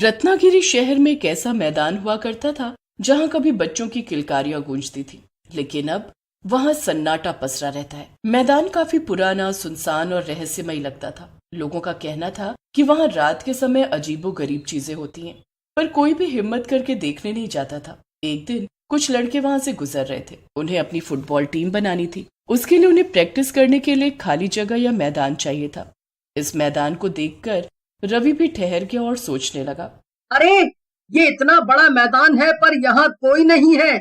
रत्नागिरी शहर में एक ऐसा मैदान हुआ करता था जहां कभी बच्चों की किलकारियां गूंजती थी, लेकिन अब वहां सन्नाटा पसरा रहता है। मैदान काफी पुराना, सुनसान और रहस्यमय लगता था। लोगों का कहना था कि वहां रात के समय अजीबोगरीब चीजें होती हैं, पर कोई भी हिम्मत करके देखने नहीं जाता था। एक दिन कुछ लड़के वहां से गुजर रहे थे। उन्हें अपनी फुटबॉल टीम बनानी थी। उसके लिए उन्हें प्रैक्टिस करने के लिए खाली जगह या मैदान चाहिए था। इस मैदान को देखकर रवि भी ठहर गया और सोचने लगा। अरे, ये इतना बड़ा मैदान है पर यहाँ कोई नहीं है।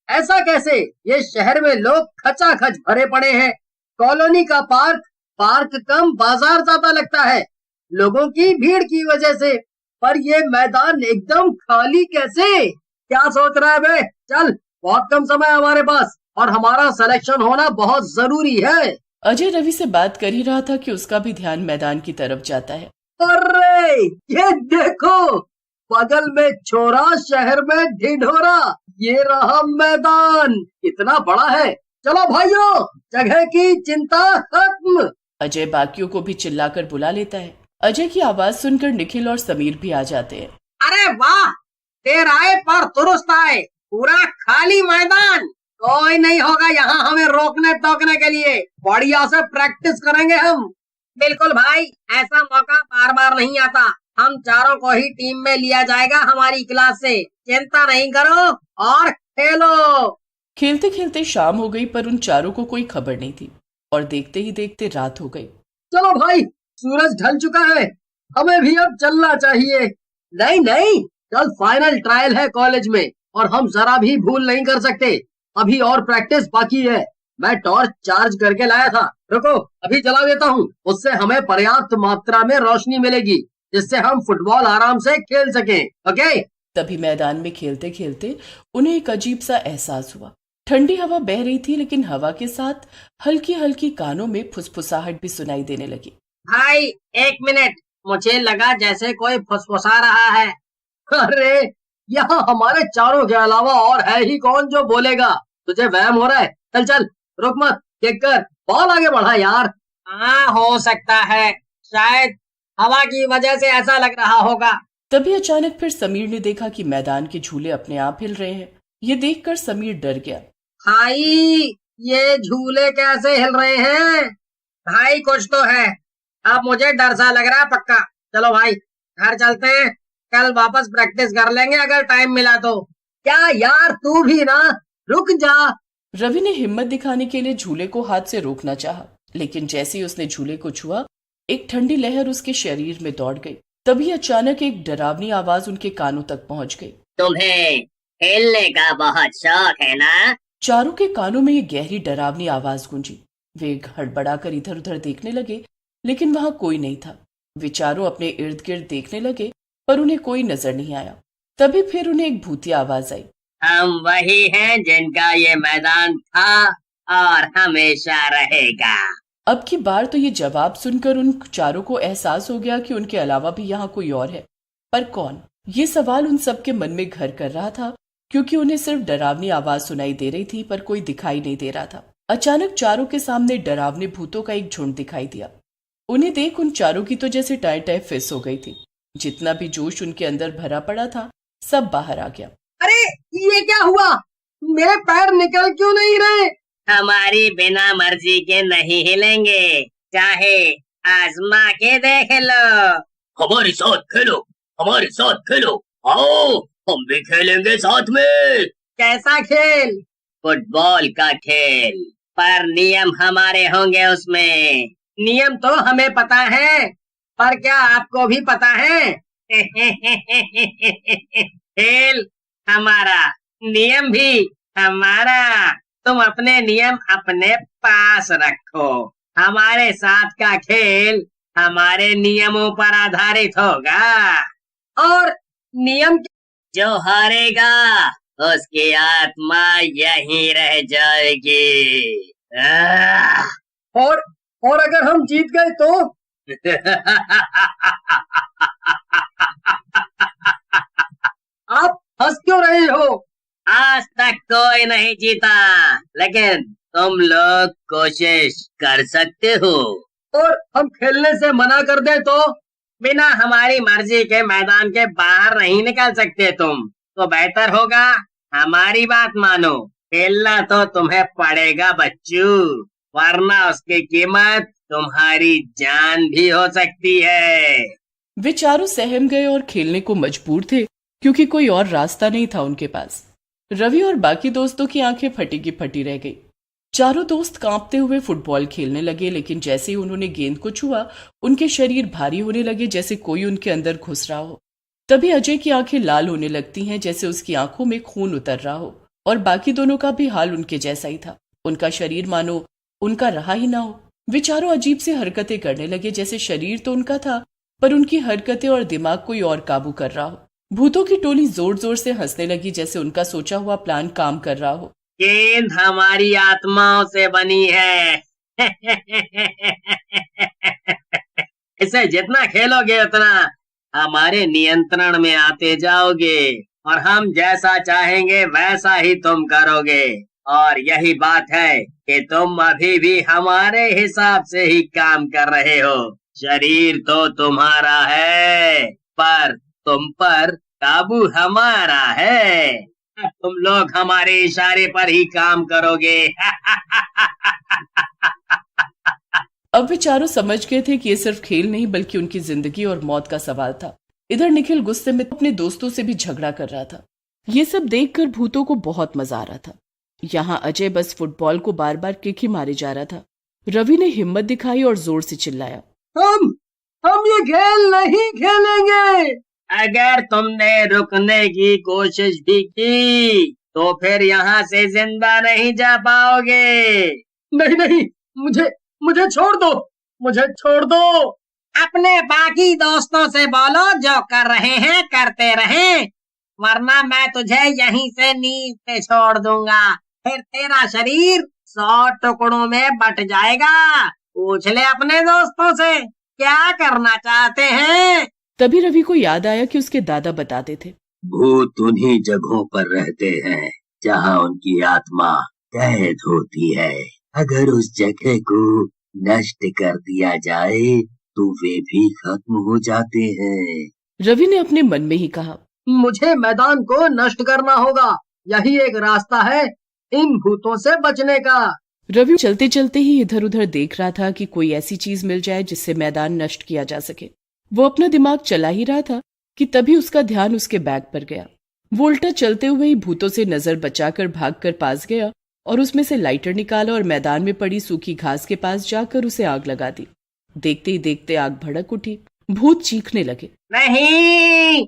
ऐसा कैसे? ये शहर में लोग खचाखच भरे पड़े हैं। कॉलोनी का पार्क पार्क कम बाजार ज्यादा लगता है, लोगों की भीड़ की वजह से। पर ये मैदान एकदम खाली कैसे? क्या सोच रहा है बे? चल, बहुत कम समय है हमारे पास और हमारा सिलेक्शन होना बहुत जरूरी है। अजय रवि से बात कर ही रहा था कि उसका भी ध्यान मैदान की तरफ जाता है। अरे, ये देखो, बगल में छोरा, शहर में ढिढोरा। ये रहा मैदान, इतना बड़ा है। चलो भाइयों, जगह की चिंता खत्म। अजय बाकियों को भी चिल्लाकर बुला लेता है। अजय की आवाज सुनकर निखिल और समीर भी आ जाते हैं। अरे वाह, देर आए पर दुरुस्त आए। पूरा खाली मैदान, कोई नहीं होगा यहाँ हमें रोकने टोकने के लिए। बढ़िया से प्रैक्टिस करेंगे हम। बिल्कुल भाई, ऐसा मौका बार बार नहीं आता। हम चारों को ही टीम में लिया जाएगा हमारी क्लास से। चिंता नहीं करो और खेलो। खेलते खेलते शाम हो गई, पर उन चारों को कोई खबर नहीं थी और देखते ही देखते रात हो गई। चलो भाई, सूरज ढल चुका है, हमें भी अब चलना चाहिए। नहीं नहीं, कल फाइनल ट्रायल है कॉलेज में और हम जरा भी भूल नहीं कर सकते। अभी और प्रैक्टिस बाकी है। मैं टॉर्च चार्ज करके लाया था, रुको अभी जला देता हूँ। उससे हमें पर्याप्त मात्रा में रोशनी मिलेगी, जिससे हम फुटबॉल आराम से खेल सकें। ओके? तभी मैदान में खेलते खेलते उन्हें एक अजीब सा एहसास हुआ। ठंडी हवा बह रही थी, लेकिन हवा के साथ हल्की हल्की कानों में फुसफुसाहट भी सुनाई देने लगी। भाई एक मिनट, मुझे लगा जैसे कोई फुसफुसा रहा है। अरे, यहाँ हमारे चारों के अलावा और है ही कौन जो बोलेगा? तुझे वहम हो रहा है? चल चल, रुक मत, देख कर बॉल आगे बढ़ा यार। हाँ, हो सकता है, शायद हवा की वजह से ऐसा लग रहा होगा। तभी अचानक फिर समीर ने देखा कि मैदान के झूले अपने आप हिल रहे हैं। ये देखकर समीर डर गया। भाई, ये झूले कैसे हिल रहे हैं? भाई कुछ तो है, अब मुझे डर सा लग रहा है पक्का। चलो भाई, घर चलते हैं, कल वापस प्रैक्टिस कर लेंगे अगर टाइम मिला तो। क्या यार, तू भी ना, रुक जा। रवि ने हिम्मत दिखाने के लिए झूले को हाथ से रोकना चाहा, लेकिन जैसे ही उसने झूले को छुआ, एक ठंडी लहर उसके शरीर में दौड़ गई। तभी अचानक एक डरावनी आवाज उनके कानों तक पहुंच गई। तुम्हें खेलने का बहुत शौक है ना? चारों के कानों में ये गहरी डरावनी आवाज गूंजी। वे हड़बड़ाकर इधर उधर देखने लगे, लेकिन वहां कोई नहीं था। वे चारों अपने इर्द गिर्द देखने लगे, पर उन्हें कोई नजर नहीं आया। तभी फिर उन्हें एक भूतिया आवाज आई। हम वही हैं जिनका ये मैदान था और हमेशा रहेगा। अब की बार तो ये जवाब सुनकर उन चारों को एहसास हो गया कि उनके अलावा भी यहाँ कोई और है, पर कौन? ये सवाल उन सबके मन में घर कर रहा था, क्योंकि उन्हें सिर्फ डरावनी आवाज सुनाई दे रही थी, पर कोई दिखाई नहीं दे रहा था। अचानक चारों के सामने डरावने भूतों का एक झुंड दिखाई दिया। उन्हें देख उन चारों की तो जैसे टाई टाई फिस हो गई थी। जितना भी जोश उनके अंदर भरा पड़ा था, सब बाहर आ गया। अरे, ये क्या हुआ? मेरे पैर निकल क्यों नहीं रहे? हमारी बिना मर्जी के नहीं हिलेंगे, चाहे आजमा के देख लो। हमारे साथ खेलो, हमारे साथ खेलो, आओ हम भी खेलेंगे साथ में। कैसा खेल? फुटबॉल का खेल, पर नियम हमारे होंगे उसमें। नियम तो हमें पता है, पर क्या आपको भी पता है? खेल हमारा, नियम भी हमारा। तुम अपने नियम अपने पास रखो। हमारे साथ का खेल हमारे नियमों पर आधारित होगा और नियम जो हारेगा उसकी आत्मा यहीं रह जाएगी। और अगर हम जीत गए तो? आप हंस क्यों रहे हो? आज तक कोई नहीं जीता, लेकिन तुम लोग कोशिश कर सकते हो। और हम खेलने से मना कर दे तो? बिना हमारी मर्जी के मैदान के बाहर नहीं निकल सकते तुम। तो बेहतर होगा हमारी बात मानो। खेलना तो तुम्हें पड़ेगा बच्चू, वरना उसकी कीमत तुम्हारी जान भी हो सकती है। वे चारों सहम गए और खेलने को मजबूर थे क्योंकि कोई और रास्ता नहीं था उनके पास। रवि और बाकी दोस्तों की आंखें फटी की फटी रह गई। चारों दोस्त कांपते हुए फुटबॉल खेलने लगे, लेकिन जैसे ही उन्होंने गेंद को छुआ उनके शरीर भारी होने लगे, जैसे कोई उनके अंदर घुस रहा हो। तभी अजय की आंखें लाल होने लगती हैं, जैसे उसकी आंखों में खून उतर रहा हो। और बाकी दोनों का भी हाल उनके जैसा ही था। उनका शरीर मानो उनका रहा ही ना हो। वे चारों अजीब सी हरकतें करने लगे, जैसे शरीर तो उनका था पर उनकी हरकतें और दिमाग कोई और काबू कर रहा हो। भूतों की टोली जोर जोर से हंसने लगी, जैसे उनका सोचा हुआ प्लान काम कर रहा हो। गेंद हमारी आत्माओं से बनी है। इसे जितना खेलोगे उतना हमारे नियंत्रण में आते जाओगे और हम जैसा चाहेंगे वैसा ही तुम करोगे। और यही बात है कि तुम अभी भी हमारे हिसाब से ही काम कर रहे हो। शरीर तो तुम्हारा है पर तुम पर काबू हमारा है। अब तुम लोग हमारे इशारे पर ही काम करोगे। अब वे चारों समझ गए थे कि ये सिर्फ खेल नहीं बल्कि उनकी जिंदगी और मौत का सवाल था। इधर निखिल गुस्से में अपने दोस्तों से भी झगड़ा कर रहा था। ये सब देखकर भूतों को बहुत मजा आ रहा था। यहाँ अजय बस फुटबॉल को बार बार किक ही मारे जा रहा था। रवि ने हिम्मत दिखाई और जोर से चिल्लाया, हम ये खेल नहीं खेलेंगे। अगर तुमने रुकने की कोशिश भी की तो फिर यहाँ से जिंदा नहीं जा पाओगे। नहीं, मुझे छोड़ दो, मुझे छोड़ दो। अपने बाकी दोस्तों से बोलो जो कर रहे हैं करते रहें, वरना मैं तुझे यहीं से नीचे छोड़ दूंगा। फिर तेरा शरीर 100 टुकड़ों में बट जाएगा। पूछ ले अपने दोस्तों से क्या करना चाहते हैं। तभी रवि को याद आया कि उसके दादा बताते थे, भूत उन्हीं जगहों पर रहते हैं जहाँ उनकी आत्मा कैद होती है। अगर उस जगह को नष्ट कर दिया जाए तो वे भी खत्म हो जाते हैं। रवि ने अपने मन में ही कहा, मुझे मैदान को नष्ट करना होगा। यही एक रास्ता है इन भूतों से बचने का। रवि चलते चलते ही इधर उधर देख रहा था कि कोई ऐसी चीज मिल जाए जिससे मैदान नष्ट किया जा सके। वो अपना दिमाग चला ही रहा था कि तभी उसका ध्यान उसके बैग पर गया। वो उल्टा चलते हुए ही भूतों से नजर बचाकर भागकर पास गया और उसमें से लाइटर निकाला और मैदान में पड़ी सूखी घास के पास जाकर उसे आग लगा दी। देखते ही देखते आग भड़क उठी। भूत चीखने लगे, नहीं,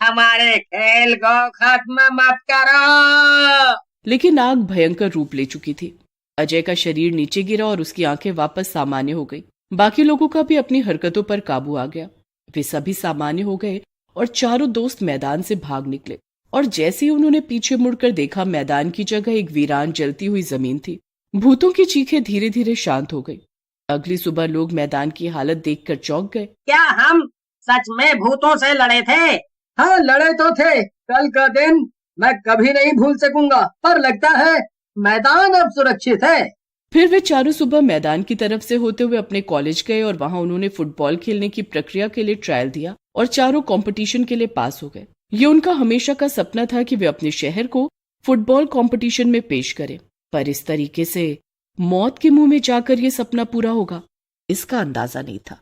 हमारे खेल को खत्म मत करो। लेकिन आग भयंकर रूप ले चुकी थी। अजय का शरीर नीचे गिरा और उसकी आंखें वापस सामान्य हो गई। बाकी लोगों का भी अपनी हरकतों पर काबू आ गया। वे सभी सामान्य हो गए और चारों दोस्त मैदान से भाग निकले। और जैसे ही उन्होंने पीछे मुड़कर देखा, मैदान की जगह एक वीरान जलती हुई जमीन थी। भूतों की चीखें धीरे धीरे शांत हो गई। अगली सुबह लोग मैदान की हालत देखकर चौंक गए। क्या हम सच में भूतों से लड़े थे? हाँ, लड़े तो थे। कल का दिन मैं कभी नहीं भूल सकूंगा। पर लगता है मैदान अब सुरक्षित है। फिर वे चारों सुबह मैदान की तरफ से होते हुए अपने कॉलेज गए और वहां उन्होंने फुटबॉल खेलने की प्रक्रिया के लिए ट्रायल दिया और चारों कंपटीशन के लिए पास हो गए। ये उनका हमेशा का सपना था कि वे अपने शहर को फुटबॉल कंपटीशन में पेश करें, पर इस तरीके से मौत के मुंह में जाकर ये सपना पूरा होगा, इसका अंदाजा नहीं था।